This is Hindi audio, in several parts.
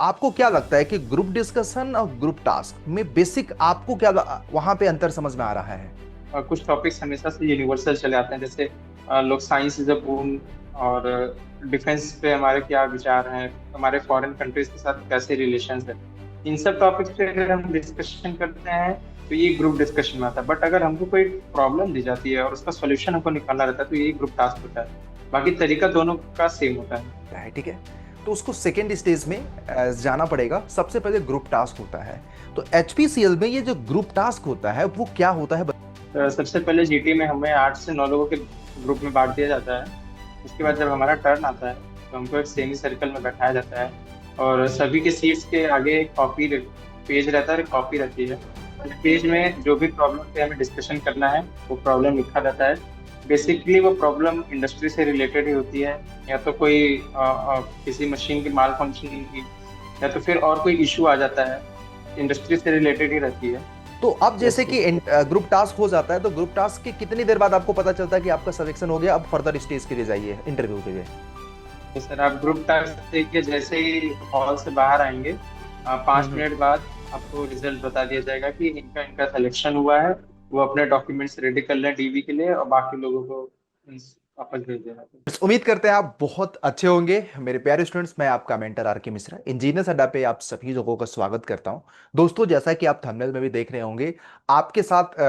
आपको क्या लगता है कि ग्रुप डिस्कशन और ग्रुप टास्क में बेसिक आपको क्या वहां पे अंतर समझ में आ रहा है? कुछ टॉपिक्स हमेशा से यूनिवर्सल चले आते हैं, जैसे लोग साइंस इज अ बून, और डिफेंस पे हमारे क्या विचार हैं, हमारे फॉरेन कंट्रीज के साथ कैसे रिलेशंस है। इन सब टॉपिक्स पे अगर हम डिस्कशन करते हैं तो ये ग्रुप डिस्कशन में आता है। बट अगर हमको कोई प्रॉब्लम दी जाती है और उसका सोल्यूशन हमको निकालना रहता है तो ये ग्रुप टास्क होता है। बाकी तरीका दोनों का सेम होता है। है ठीक है। तो उसको सेकेंड स्टेज में जाना पड़ेगा। सबसे पहले ग्रुप टास्क होता है। तो एचपीसीएल में ये जो ग्रुप टास्क होता है वो क्या होता है? सबसे पहले जीटी में हमें 8 से 9 लोगों के ग्रुप में बांट दिया जाता है। उसके बाद जब हमारा टर्न आता है तो हमको एक सेमी सर्कल में बैठाया जाता है, और सभी के सीट्स के आगे एक कॉपी पेज रहता है और एक कॉपी रहती है। उस पेज में जो भी प्रॉब्लम पे हमें डिस्कशन करना है वो प्रॉब्लम लिखा रहता है। बेसिकली वो प्रॉब्लम इंडस्ट्री से रिलेटेड ही होती है, या तो कोई किसी मशीन की माल फंक्शनिंग की, या तो फिर और कोई इशू आ जाता है, इंडस्ट्री से रिलेटेड ही रहती है। तो अब जैसे जैसे कि ग्रुप टास्क हो जाता है तो ग्रुप टास्क के कितनी देर बाद आपको पता चलता है कि आपका सिलेक्शन हो गया, अब फर्दर स्टेज के लिए जाइए इंटरव्यू के लिए? तो सर आप ग्रुप टास्क देख के जैसे ही हॉल से बाहर आएंगे, हम्म, 5 मिनट बाद आपको रिजल्ट बता दिया जाएगा कि इनका इनका सिलेक्शन हुआ है। वो अपने डॉक्यूमेंट्स रेडी कर लें डीवी के लिए, और बाकी लोगों को वापस भेज देना। उम्मीद करते हैं आप बहुत अच्छे होंगे मेरे प्यारे स्टूडेंट्स। मैं आपका मेंटर आर के मिश्रा, इंजीनियर्स अड्डा पे आप सभी लोगों का स्वागत करता हूं। दोस्तों, जैसा कि आप थंबनेल में भी देख रहे होंगे, आपके साथ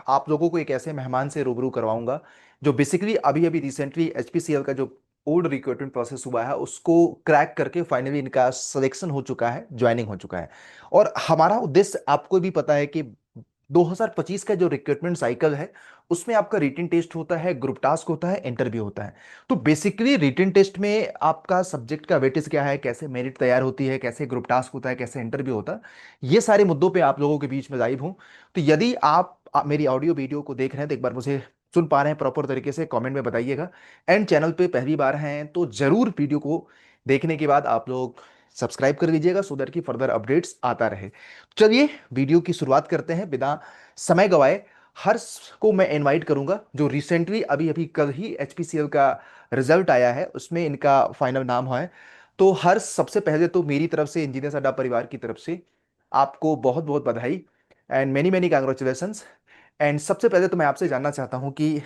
आप लोगों को एक ऐसे मेहमान से रूबरू करवाऊंगा जो बेसिकली अभी अभी रिसेंटली एचपीसीएल का जो ओल्ड रिक्रूटमेंट प्रोसेस हुआ है उसको क्रैक करके फाइनली इनका सिलेक्शन हो चुका है, ज्वाइनिंग हो चुका है। और हमारा उद्देश्य आपको भी पता है कि 2025 का जो रिक्रूटमेंट साइकिल है उसमें आपका रिटन टेस्ट होता है, ग्रुप टास्क होता है, इंटरव्यू होता है। तो बेसिकली रिटन टेस्ट में आपका सब्जेक्ट का वेटेज क्या है, कैसे मेरिट तैयार होती है, कैसे ग्रुप टास्क होता है, कैसे इंटरव्यू होता है, ये सारे मुद्दों पे आप लोगों के बीच में लाइव हूं। तो यदि आप मेरी ऑडियो वीडियो को देख रहे हैं तो एक बार मुझे सुन पा रहे हैं प्रॉपर तरीके से, कमेंट में बताइएगा। एंड चैनल पे पहली बार हैं तो जरूर वीडियो को देखने के बाद आप लोग सब्सक्राइब कर लीजिएगा सो दैट की फर्दर अपडेट्स आता रहे। चलिए वीडियो की शुरुआत करते हैं बिना समय गवाए। हर्ष को मैं इनवाइट करूंगा जो रिसेंटली अभी अभी कल ही एचपीसीएल का रिजल्ट आया है उसमें इनका फाइनल नाम है। तो हर्ष, सबसे पहले तो मेरी तरफ से, इंजीनियर्स अड्डा परिवार की तरफ से आपको बहुत बहुत बधाई and many many congratulations. And सबसे पहले तो मैं आपसे जानना चाहता हूं कि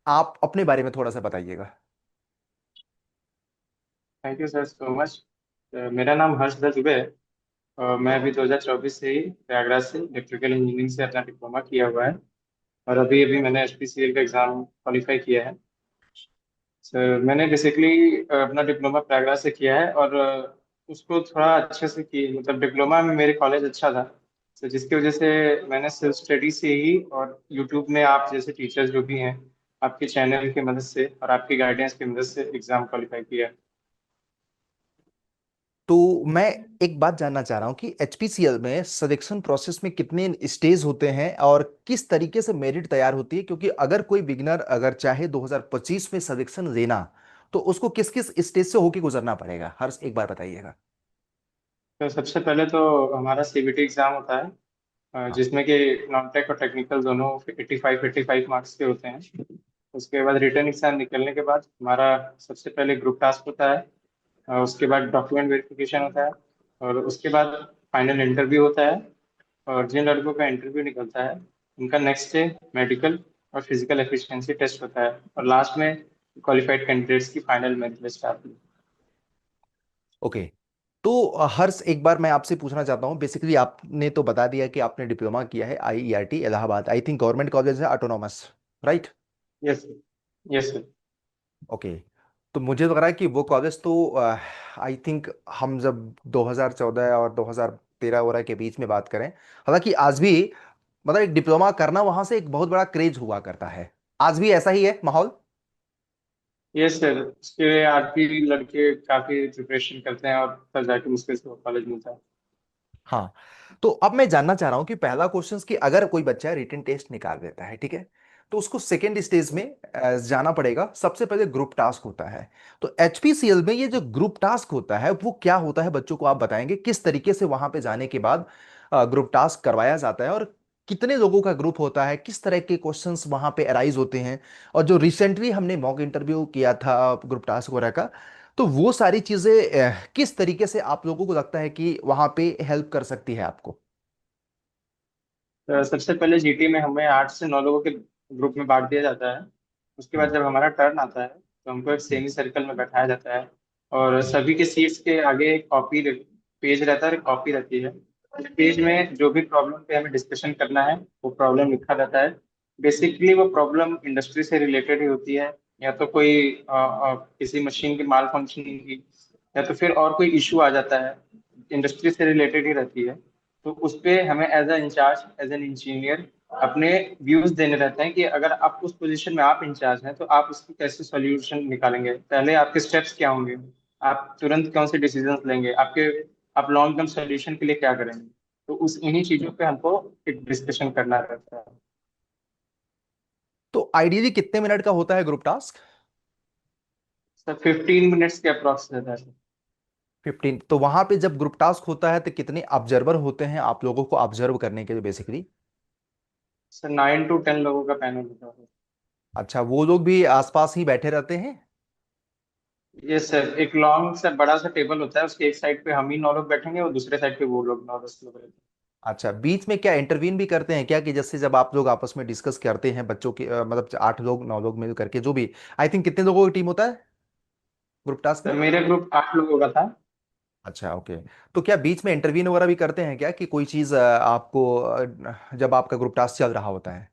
आप अपने बारे में थोड़ा सा बताइएगा। Thank you sir so much. मेरा नाम हर्षदत्त दुबे है, और मैं अभी 2024 से ही प्रयागराज से इलेक्ट्रिकल इंजीनियरिंग से अपना डिप्लोमा किया हुआ है। और अभी अभी मैंने एचपीसीएल का एग्ज़ाम क्वालिफाई किया है। सर मैंने बेसिकली अपना डिप्लोमा प्रयागराज से किया है, और उसको थोड़ा अच्छे से की, मतलब डिप्लोमा में मेरे कॉलेज अच्छा था, तो जिसकी वजह से मैंने सेल्फ स्टडी से ही, और यूट्यूब में आप जैसे टीचर्स जो भी हैं, आपके चैनल की मदद से और आपकी गाइडेंस की मदद से एग्ज़ाम क्वालिफाई किया है। तो मैं एक बात जानना चाह रहा हूँ कि एचपीसीएल में सिलेक्शन प्रोसेस में कितने स्टेज होते हैं और किस तरीके से मेरिट तैयार होती है, क्योंकि अगर कोई बिगनर अगर चाहे 2025 में सिलेक्शन लेना तो उसको किस किस स्टेज से होके गुजरना पड़ेगा, हर एक बार बताइएगा। तो सबसे पहले तो हमारा सीबीटी एग्ज़ाम होता है, हाँ। जिसमें कि नॉन टेक और टेक्निकल दोनों 85 मार्क्स के होते हैं। उसके बाद रिटर्न एग्जाम निकलने के बाद हमारा सबसे पहले ग्रुप टास्क होता है, उसके बाद डॉक्यूमेंट वेरिफिकेशन होता है, और उसके बाद फाइनल इंटरव्यू होता है। और जिन लड़कों का इंटरव्यू निकलता है उनका नेक्स्ट डे मेडिकल और फिजिकल एफिशिएंसी टेस्ट होता है, और लास्ट में क्वालिफाइड कैंडिडेट्स की फाइनल मेरिट लिस्ट आती है। ओके। तो हर्ष, एक बार मैं आपसे पूछना चाहता हूँ, बेसिकली आपने तो बता दिया कि आपने डिप्लोमा किया है IERT Allahabad, I think government college है, autonomous, right? Yes sir. Yes sir. Okay. तो मुझे लग रहा है कि वो कॉलेज तो आई थिंक हम जब 2014 और 2013 वगैरह के बीच में बात करें, हालांकि आज भी मतलब एक डिप्लोमा करना वहां से एक बहुत बड़ा क्रेज हुआ करता है। आज भी ऐसा ही है माहौल? यस सर, उसके लिए आज भी लड़के काफी प्रिपरेशन करते हैं, और तब जाके मुश्किल से कॉलेज मिलता है। हाँ। तो अब मैं जानना चाह रहा हूँ कि पहला क्वेश्चन कि अगर कोई बच्चा रिटन टेस्ट निकाल देता है, ठीक है, तो उसको सेकेंड स्टेज में जाना पड़ेगा। सबसे पहले ग्रुप टास्क होता है। तो एचपीसीएल में ये जो ग्रुप टास्क होता है वो क्या होता है, बच्चों को आप बताएंगे किस तरीके से वहां पे जाने के बाद ग्रुप टास्क करवाया जाता है, और कितने लोगों का ग्रुप होता है, किस तरह के क्वेश्चंस वहां पे अराइज होते हैं। और जो रिसेंटली हमने मॉक इंटरव्यू किया था ग्रुप टास्क वगैरह का, तो वो सारी चीजें किस तरीके से आप लोगों को लगता है कि वहां पे हेल्प कर सकती है आपको? तो सबसे पहले जीटी में हमें 8 से 9 लोगों के ग्रुप में बांट दिया जाता है। उसके बाद हम्म। जब हमारा टर्न आता है तो हमको एक हम्म। सेमी सर्कल में बैठाया जाता है। और सभी के सीट्स के आगे एक कॉपी पेज रहता है, एक कॉपी रहती है। उस पेज में जो भी प्रॉब्लम पे हमें डिस्कशन करना है वो प्रॉब्लम लिखा रहता है। बेसिकली वो प्रॉब्लम इंडस्ट्री से रिलेटेड ही होती है, या तो कोई किसी मशीन की माल फंक्शनिंग की, या तो फिर और कोई इशू आ जाता है, इंडस्ट्री से रिलेटेड ही रहती है। तो उस पे हमें as a in charge, as an engineer अपने व्यूज देने रहते हैं कि अगर आप उस पोजीशन में आप इंचार्ज हैं तो आप उसकी कैसे सॉल्यूशन निकालेंगे, पहले आपके स्टेप्स क्या होंगे, आप तुरंत कौन से डिसीजंस लेंगे, आप लॉन्ग टर्म सॉल्यूशन के लिए क्या करेंगे। तो उस इन्हीं चीजों पे हमको एक डिस्कशन करना रहता है। तो आइडियली कितने मिनट का होता है ग्रुप टास्क? सर 15 मिनट्स के अप्रॉक्स रहता है। 15। तो वहां पे जब ग्रुप टास्क होता है तो कितने ऑब्जर्वर होते हैं आप लोगों को ऑब्जर्व करने के लिए बेसिकली? सर 9 to 10 लोगों का पैनल होता है। अच्छा, वो लोग भी आसपास ही बैठे रहते हैं? ये सर एक लॉन्ग सा बड़ा सा टेबल होता है, उसके एक साइड पे हम ही 9 लोग बैठेंगे और दूसरे साइड पे वो लोग 9-10 लोग रहते हैं। अच्छा, बीच में क्या इंटरवीन भी करते हैं क्या, कि जैसे जब आप लोग आपस में डिस्कस करते हैं बच्चों की मतलब 8 लोग 9 लोग मिल करके जो भी, आई थिंक कितने लोगों की टीम होता है ग्रुप टास्क सर में? मेरे ग्रुप 8 लोगों का था। अच्छा, ओके। तो क्या बीच में इंटरवीन वगैरह भी करते हैं क्या, कि कोई चीज आपको जब आपका ग्रुप टास्क चल रहा होता है?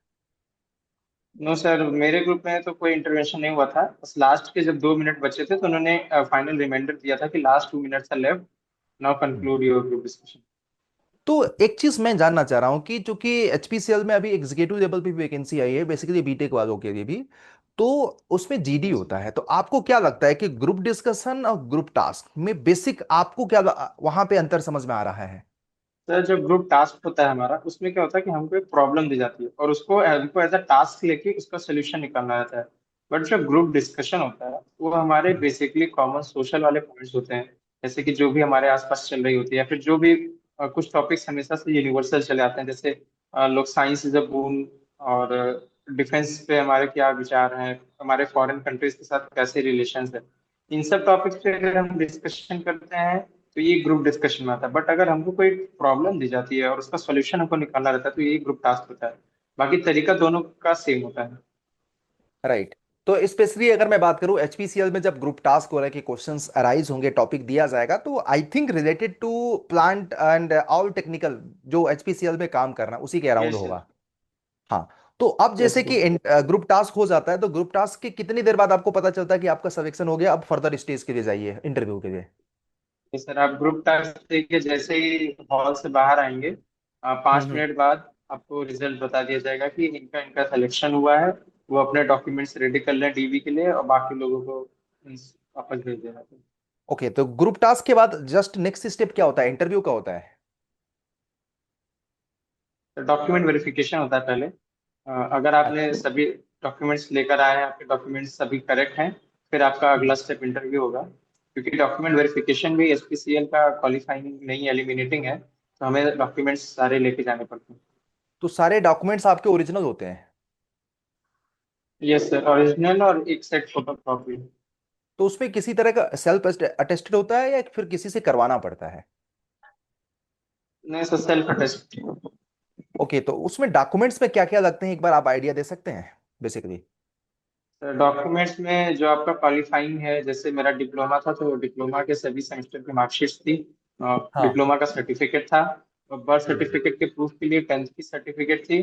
नो सर, मेरे ग्रुप में तो कोई इंटरवेंशन नहीं हुआ था। बस लास्ट के जब 2 मिनट बचे थे तो उन्होंने फाइनल रिमाइंडर दिया था कि last 2 minutes are left, now hmm. Conclude your group discussion. तो एक चीज मैं जानना चाह रहा हूँ कि चूंकि एचपीसीएल में अभी एग्जीक्यूटिव लेवल पे वैकेंसी आई है बेसिकली बीटेक वालों के लिए भी, तो उसमें जीडी होता है। तो आपको क्या लगता है कि ग्रुप डिस्कशन और ग्रुप टास्क में बेसिक आपको क्या वहां पे अंतर समझ में आ रहा है? सर जो ग्रुप टास्क होता है हमारा, उसमें क्या होता है कि हमको एक प्रॉब्लम दी जाती है और उसको हमको एज अ टास्क लेके उसका सोल्यूशन निकालना रहता है। बट जो ग्रुप डिस्कशन होता है वो हमारे बेसिकली कॉमन सोशल वाले पॉइंट्स होते हैं, जैसे कि जो भी हमारे आसपास चल रही होती है, या फिर जो भी कुछ टॉपिक्स हमेशा से यूनिवर्सल चले आते हैं, जैसे लोग साइंस इज अ बून, और डिफेंस पे हमारे क्या विचार हैं, हमारे फॉरेन कंट्रीज के साथ कैसे रिलेशन है। इन सब टॉपिक्स पे अगर हम डिस्कशन करते हैं तो ये ग्रुप डिस्कशन में आता है। बट अगर हमको कोई प्रॉब्लम दी जाती है और उसका सॉल्यूशन हमको निकालना रहता है तो ये ग्रुप टास्क होता है। बाकी तरीका दोनों का सेम होता है। राइट। तो स्पेशली अगर मैं बात करूं एचपीसीएल में जब ग्रुप टास्क हो रहा है कि क्वेश्चंस अराइज होंगे, टॉपिक दिया जाएगा, तो I think related to plant and all technical जो एचपीसीएल में काम करना उसी के अराउंड यस सर। होगा। हाँ। तो अब यस जैसे कि ग्रुप टास्क हो जाता है तो ग्रुप टास्क के कितनी देर बाद आपको पता चलता है कि आपका सिलेक्शन हो गया, अब फर्दर स्टेज के लिए जाइए इंटरव्यू के लिए? सर आप ग्रुप टास्क के जैसे ही हॉल से बाहर आएंगे, 5 मिनट बाद आपको रिजल्ट बता दिया जाएगा कि इनका इनका सिलेक्शन हुआ है। वो अपने डॉक्यूमेंट्स रेडी कर लें डीवी के लिए और बाकी लोगों को वापस भेज देना। ओके, तो ग्रुप टास्क के बाद जस्ट नेक्स्ट स्टेप क्या होता है, इंटरव्यू का होता है? तो डॉक्यूमेंट वेरिफिकेशन होता है पहले। अगर आपने अच्छा। सभी डॉक्यूमेंट्स लेकर आए हैं, आपके डॉक्यूमेंट्स सभी करेक्ट हैं, फिर आपका अगला स्टेप इंटरव्यू होगा। क्योंकि डॉक्यूमेंट वेरिफिकेशन भी एचपीसीएल का क्वालिफाइंग नहीं, एलिमिनेटिंग है, तो हमें डॉक्यूमेंट्स सारे लेके जाने पड़ते हैं। तो सारे डॉक्यूमेंट्स आपके ओरिजिनल होते हैं? यस सर, ओरिजिनल और एक सेट फोटो कॉपी। तो उसमें किसी तरह का सेल्फ अटेस्टेड होता है या फिर किसी से करवाना पड़ता है? नहीं सर, सेल्फ अटेस्ट। ओके, तो उसमें डॉक्यूमेंट्स में क्या क्या लगते हैं, एक बार आप आइडिया दे सकते हैं बेसिकली? डॉक्यूमेंट्स में जो आपका क्वालिफाइंग है, जैसे मेरा डिप्लोमा था तो डिप्लोमा के सभी सेमेस्टर की मार्कशीट थी, हाँ। डिप्लोमा का सर्टिफिकेट था, और बर्थ हम्म। सर्टिफिकेट के प्रूफ के लिए 10th की सर्टिफिकेट थी।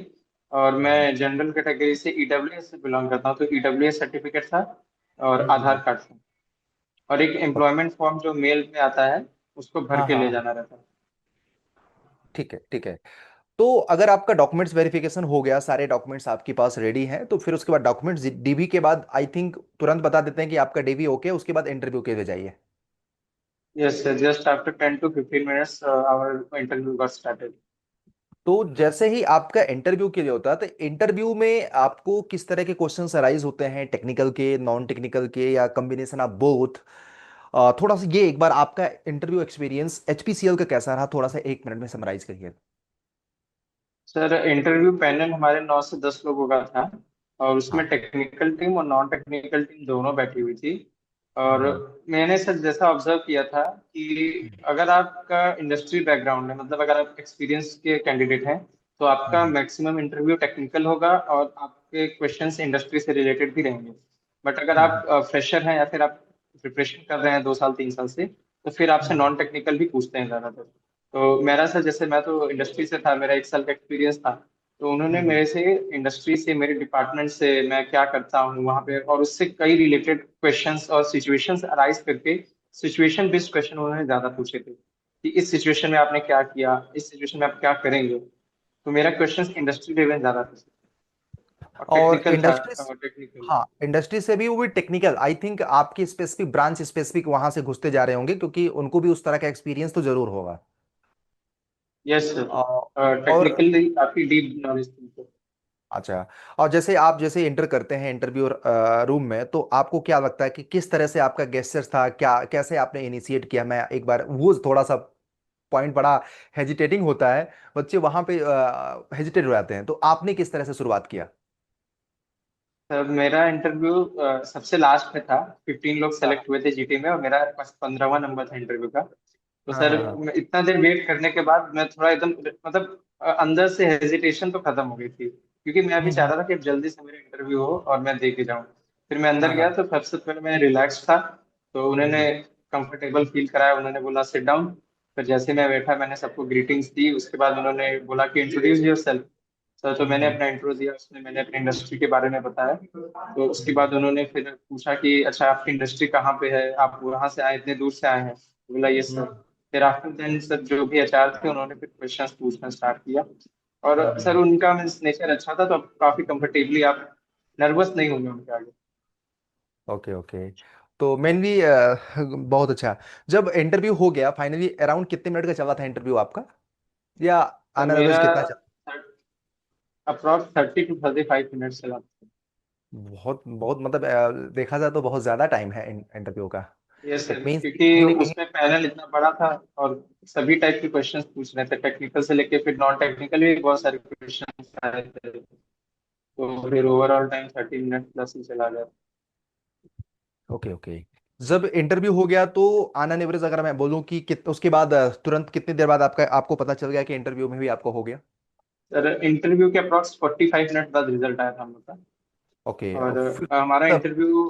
और हम्म। मैं जनरल कैटेगरी से ईडब्ल्यूएस से बिलोंग करता हूँ, तो ईडब्ल्यूएस सर्टिफिकेट था और हम्म। आधार कार्ड था। और एक ओके। एम्प्लॉयमेंट फॉर्म जो मेल में आता है उसको भर हाँ के हाँ ले हाँ। जाना रहता है। ठीक है, ठीक है। तो अगर आपका डॉक्यूमेंट्स वेरिफिकेशन हो गया, सारे डॉक्यूमेंट्स आपके पास रेडी हैं, तो फिर उसके बाद डॉक्यूमेंट्स डीबी के बाद आई थिंक तुरंत बता देते हैं कि आपका डीबी ओके, उसके बाद इंटरव्यू के लिए जाइए। Yes sir, just after 10 to 15 minutes our interview got started। तो जैसे ही आपका इंटरव्यू के लिए होता है तो इंटरव्यू में आपको किस तरह के क्वेश्चंस अराइज होते हैं, टेक्निकल के, नॉन टेक्निकल के, या कॉम्बिनेशन ऑफ बोथ? थोड़ा सा ये एक बार आपका इंटरव्यू एक्सपीरियंस एचपीसीएल का कैसा रहा, थोड़ा सा 1 मिनट में समराइज करिए। सर इंटरव्यू पैनल हमारे 9 से 10 लोगों का था, और उसमें हाँ। टेक्निकल टीम और नॉन टेक्निकल टीम दोनों बैठी हुई थी। और हम्म। मैंने सर जैसा ऑब्जर्व किया था कि अगर आपका इंडस्ट्री बैकग्राउंड है, मतलब अगर आप एक्सपीरियंस के कैंडिडेट हैं, तो आपका हम्म। मैक्सिमम इंटरव्यू टेक्निकल होगा और आपके क्वेश्चंस इंडस्ट्री से रिलेटेड भी रहेंगे। बट अगर हम्म। आप फ्रेशर हैं या फिर आप प्रिपरेशन कर रहे हैं 2 साल 3 साल से, तो फिर आपसे हम्म। नॉन टेक्निकल भी पूछते हैं ज्यादातर। तो मेरा सर, जैसे मैं तो इंडस्ट्री से था, मेरा 1 साल का एक्सपीरियंस था, तो उन्होंने हम्म। मेरे से इंडस्ट्री से, मेरे डिपार्टमेंट से मैं क्या करता हूँ वहां पे, और उससे कई रिलेटेड क्वेश्चंस और सिचुएशंस अराइज करके सिचुएशन बेस्ड क्वेश्चन उन्होंने ज्यादा पूछे थे कि इस सिचुएशन में आपने क्या किया, इस सिचुएशन में आप क्या करेंगे। तो मेरा क्वेश्चन इंडस्ट्री लेवल ज्यादा था और और टेक्निकल था। Industry, technical. हाँ इंडस्ट्री से भी वो भी टेक्निकल, आई थिंक आपकी स्पेसिफिक ब्रांच स्पेसिफिक वहां से घुसते जा रहे होंगे क्योंकि उनको भी उस तरह का एक्सपीरियंस तो जरूर होगा। Yes sir. अ, और टेक्निकली काफी डीप नॉलेज थी। अच्छा, और जैसे आप जैसे इंटर करते हैं इंटरव्यू रूम में, तो आपको क्या लगता है कि किस तरह से आपका गेस्चर था, क्या कैसे आपने इनिशिएट किया? मैं एक बार वो थोड़ा सा पॉइंट बड़ा हेजिटेटिंग होता है, बच्चे वहां पे हेजिटेट हो जाते हैं, तो आपने किस तरह से शुरुआत किया? सर मेरा इंटरव्यू सबसे लास्ट में था। 15 लोग हाँ सेलेक्ट हुए थे जीटी में और मेरा पास 15वां नंबर था इंटरव्यू का। तो हाँ सर हाँ हाँ। इतना देर वेट करने के बाद मैं थोड़ा एकदम, मतलब अंदर से हेजिटेशन तो खत्म हो गई थी, क्योंकि मैं भी चाह हम्म। रहा था कि अब जल्दी से मेरा इंटरव्यू हो और मैं दे के जाऊँ। फिर मैं अंदर हाँ गया हाँ। तो सबसे पहले मैं रिलैक्स था। तो उन्होंने हम्म। कंफर्टेबल फील कराया, उन्होंने बोला सिट डाउन। फिर जैसे मैं बैठा, मैंने सबको ग्रीटिंग्स दी। उसके बाद उन्होंने बोला कि इंट्रोड्यूस योर। सर तो मैंने हम्म। अपना इंट्रो दिया, उसमें मैंने अपनी इंडस्ट्री के बारे में बताया। तो उसके बाद उन्होंने फिर पूछा कि अच्छा, आपकी इंडस्ट्री कहाँ पे है, आप वहां से आए, इतने दूर से आए हैं? तो बोला यस सर। हम्म। फिर आफ्टर देन सर जो भी एचआर थे, उन्होंने फिर क्वेश्चंस पूछना स्टार्ट किया। और सर हम्म। उनका मीन्स नेचर अच्छा था, तो आप काफी कंफर्टेबली, आप नर्वस नहीं होंगे उनके आगे। Okay okay. तो मेनली बहुत अच्छा। जब इंटरव्यू हो गया फाइनली, अराउंड कितने मिनट का चला था इंटरव्यू आपका, या सर ऑन एवरेज मेरा कितना चला? अप्रॉक्स 30 to 35 मिनट चला। बहुत बहुत मतलब देखा जाए तो बहुत ज्यादा टाइम है इंटरव्यू का। यस सर, इट मीन्स क्योंकि कहीं ना कहीं। उसमें पैनल इतना बड़ा था और सभी टाइप के क्वेश्चंस पूछ रहे थे, टेक्निकल से लेके फिर नॉन टेक्निकल भी बहुत सारे क्वेश्चंस आए थे। तो फिर ओवरऑल टाइम 30 मिनट प्लस ही चला गया। Okay okay. जब इंटरव्यू हो गया तो ऑन एन एवरेज अगर मैं बोलूं कि उसके बाद तुरंत कितनी देर बाद आपका आपको पता चल गया कि इंटरव्यू में भी आपको हो गया? सर इंटरव्यू के अप्रॉक्स 45 मिनट बाद रिजल्ट आया था हम लोग का। ओके। और और फिर हमारा तब इंटरव्यू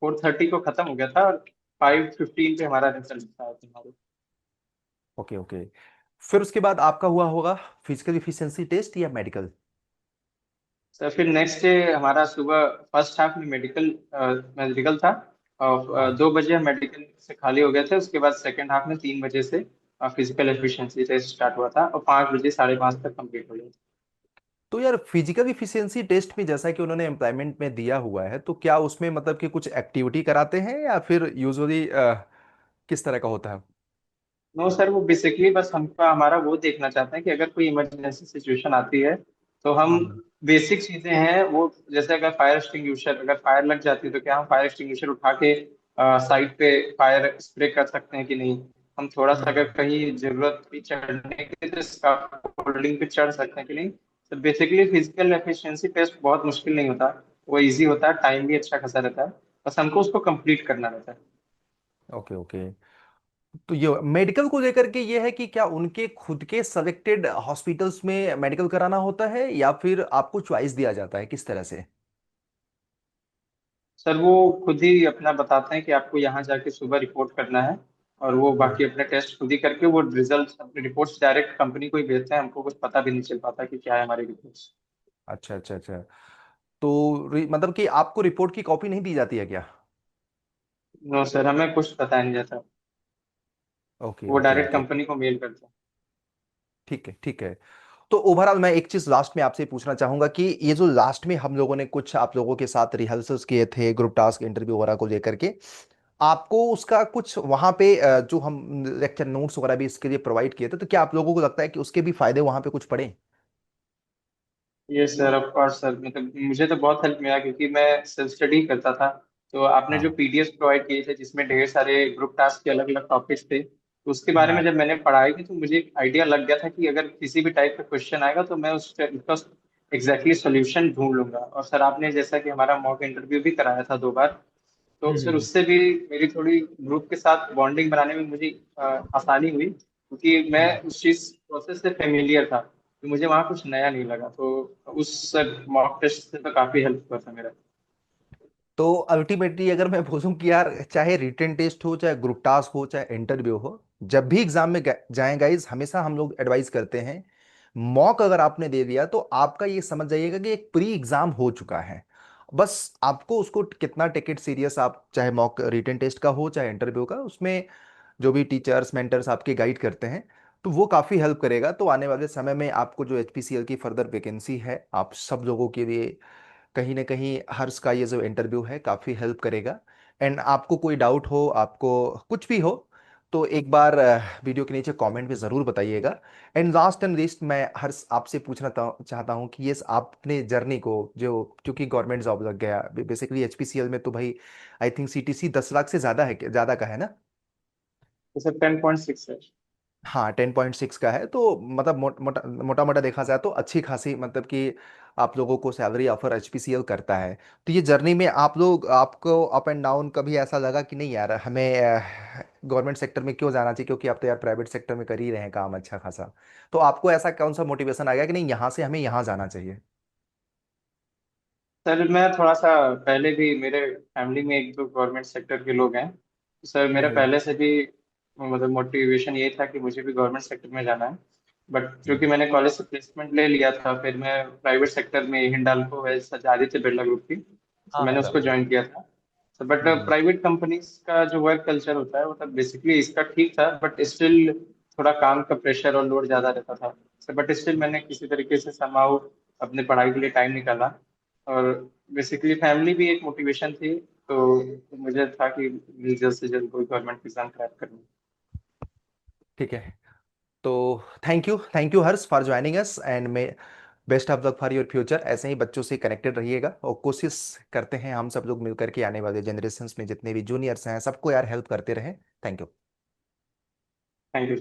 4:30 को खत्म हो गया था और 5:15 पे हमारा रिजल्ट आया था हमारे। Okay okay. फिर उसके बाद आपका हुआ होगा फिजिकल इफिशिएंसी टेस्ट या मेडिकल? सर फिर नेक्स्ट डे हमारा सुबह फर्स्ट हाफ में मेडिकल मेडिकल था। और हाँ। 2 बजे हम मेडिकल से खाली हो गए थे। उसके बाद सेकेंड हाफ में 3 बजे से फिजिकल एफिशिएंसी टेस्ट स्टार्ट हुआ था और 5 बजे 5:30 तक कंप्लीट हो गया। तो यार फिजिकल इफिशिएंसी टेस्ट में जैसा कि उन्होंने एम्प्लॉयमेंट में दिया हुआ है, तो क्या उसमें मतलब कि कुछ एक्टिविटी कराते हैं या फिर यूजुअली किस तरह का होता है? नो सर, वो बेसिकली बस हमका हमारा वो देखना चाहते हैं कि अगर कोई इमरजेंसी सिचुएशन आती है, तो हम हाँ। बेसिक चीजें हैं वो, जैसे अगर फायर एक्सटिंग्विशर, अगर फायर लग जाती है तो क्या हम फायर एक्सटिंग्विशर उठा के साइड पे फायर स्प्रे कर सकते हैं कि नहीं। हम थोड़ा सा अगर हम्म। कहीं जरूरत भी चढ़ने की तो स्काफोल्डिंग पे चढ़ सकते हैं कि नहीं। तो बेसिकली फिजिकल एफिशिएंसी टेस्ट बहुत मुश्किल नहीं होता, वो इजी होता है, टाइम भी अच्छा खासा रहता है। बस हमको उसको कंप्लीट करना रहता है। Okay okay. तो ये मेडिकल को लेकर के ये है कि क्या उनके खुद के सेलेक्टेड हॉस्पिटल्स में मेडिकल कराना होता है या फिर आपको चॉइस दिया जाता है, किस तरह से? सर वो खुद ही अपना बताते हैं कि आपको यहाँ जाके सुबह रिपोर्ट करना है, और वो हम्म। बाकी अपने टेस्ट खुद ही करके वो रिजल्ट अपने रिपोर्ट्स डायरेक्ट कंपनी को ही भेजते हैं। हमको कुछ पता भी नहीं चल पाता कि क्या है हमारी रिपोर्ट्स। अच्छा अच्छा अच्छा। तो मतलब कि आपको रिपोर्ट की कॉपी नहीं दी जाती है क्या? नो सर, हमें कुछ पता नहीं जाता। ओके वो ओके डायरेक्ट ओके। कंपनी को मेल करते हैं। ठीक है ठीक है। तो ओवरऑल मैं एक चीज लास्ट में आपसे पूछना चाहूंगा कि ये जो लास्ट में हम लोगों ने कुछ आप लोगों के साथ रिहर्सल्स किए थे ग्रुप टास्क इंटरव्यू वगैरह को लेकर के, आपको उसका कुछ वहां पे जो हम लेक्चर नोट्स वगैरह भी इसके लिए प्रोवाइड किए थे, तो क्या आप लोगों को लगता है कि उसके भी फायदे वहां पे कुछ पड़े? ये सर ऑफ कोर्स सर, मतलब मुझे तो बहुत हेल्प मिला क्योंकि मैं सेल्फ स्टडी करता था। तो आपने जो हाँ। पीडीएफ प्रोवाइड किए थे जिसमें ढेर सारे ग्रुप टास्क के अलग अलग टॉपिक्स थे, तो उसके बारे में हाँ। जब मैंने पढ़ाई की तो मुझे एक आइडिया लग गया था कि अगर किसी भी टाइप का क्वेश्चन आएगा तो मैं उसका एग्जैक्टली सोल्यूशन ढूंढ लूंगा। और सर आपने जैसा कि हमारा मॉक इंटरव्यू भी कराया था 2 बार, तो फिर उससे भी मेरी थोड़ी ग्रुप के साथ बॉन्डिंग बनाने में मुझे आसानी हुई, क्योंकि मैं हम्म। उस चीज प्रोसेस से फेमिलियर था, तो मुझे वहाँ कुछ नया नहीं लगा। तो उस मॉक टेस्ट से तो काफी हेल्प हुआ था मेरा। तो अल्टीमेटली अगर मैं बोलूं कि यार चाहे रिटन टेस्ट हो, चाहे ग्रुप टास्क हो, चाहे इंटरव्यू हो, जब भी एग्जाम में जाएं गाइज, हमेशा हम लोग एडवाइस करते हैं मॉक अगर आपने दे दिया तो आपका ये समझ जाइएगा कि एक प्री एग्जाम हो चुका है। बस आपको उसको कितना टेक इट सीरियस, आप चाहे मॉक रिटन टेस्ट का हो चाहे इंटरव्यू का, उसमें जो भी टीचर्स मेंटर्स आपके गाइड करते हैं तो वो काफ़ी हेल्प करेगा। तो आने वाले समय में आपको जो एचपीसीएल की फर्दर वैकेंसी है, आप सब लोगों के लिए कहीं ना कहीं हर्ष का ये जो इंटरव्यू है काफ़ी हेल्प करेगा। एंड आपको कोई डाउट हो, आपको कुछ भी हो, तो एक बार वीडियो के नीचे कमेंट में ज़रूर बताइएगा। एंड लास्ट एंड लिस्ट मैं हर्ष आपसे पूछना चाहता हूँ कि ये आपने जर्नी को, जो क्योंकि गवर्नमेंट जॉब लग गया बेसिकली एचपीसीएल में, तो भाई आई थिंक सीटीसी 10 लाख से ज़्यादा है, ज़्यादा का है ना? तो सर 10.6 है। हाँ 10.6 का है, तो मतलब मोटा मोटा मोटा देखा जाए तो अच्छी खासी, मतलब कि आप लोगों को सैलरी ऑफर एचपीसीएल करता है। तो ये जर्नी में आप लोग, आपको अप एंड डाउन कभी ऐसा लगा कि नहीं यार हमें गवर्नमेंट सेक्टर में क्यों जाना चाहिए, क्योंकि आप तो यार प्राइवेट सेक्टर में कर ही रहे हैं काम अच्छा खासा। तो आपको ऐसा कौन सा मोटिवेशन आ गया कि नहीं यहाँ से हमें यहाँ जाना चाहिए? सर मैं थोड़ा सा पहले भी, मेरे फैमिली में एक दो गवर्नमेंट सेक्टर के लोग हैं, तो सर मेरा हम्म। पहले से भी मतलब मोटिवेशन ये था कि मुझे भी गवर्नमेंट सेक्टर में जाना है। बट क्योंकि हम्म। मैंने कॉलेज से प्लेसमेंट ले लिया था, फिर मैं प्राइवेट सेक्टर में हिंडाल्को है सच आदित्य बिरला ग्रुप की, तो हाँ मैंने उसको हिंडाल्को। ज्वाइन किया था। तो बट हम्म। प्राइवेट कंपनीज का जो वर्क कल्चर होता है, मतलब बेसिकली इसका ठीक था, बट स्टिल थोड़ा काम का प्रेशर और लोड ज्यादा रहता था। बट स्टिल मैंने किसी तरीके से समाउ अपने पढ़ाई के लिए टाइम निकाला। और बेसिकली फैमिली भी एक मोटिवेशन थी, तो मुझे था कि जल्द से जल्द कोई गवर्नमेंट एग्जाम क्रैक करूँ। ठीक है। तो thank you Harsh for joining us, and may best of luck for your future. ऐसे ही बच्चों से कनेक्टेड रहिएगा और कोशिश करते हैं हम सब लोग मिलकर के आने वाले जनरेशन्स में जितने भी जूनियर्स हैं सबको यार हेल्प करते रहें। Thank you. Thank you.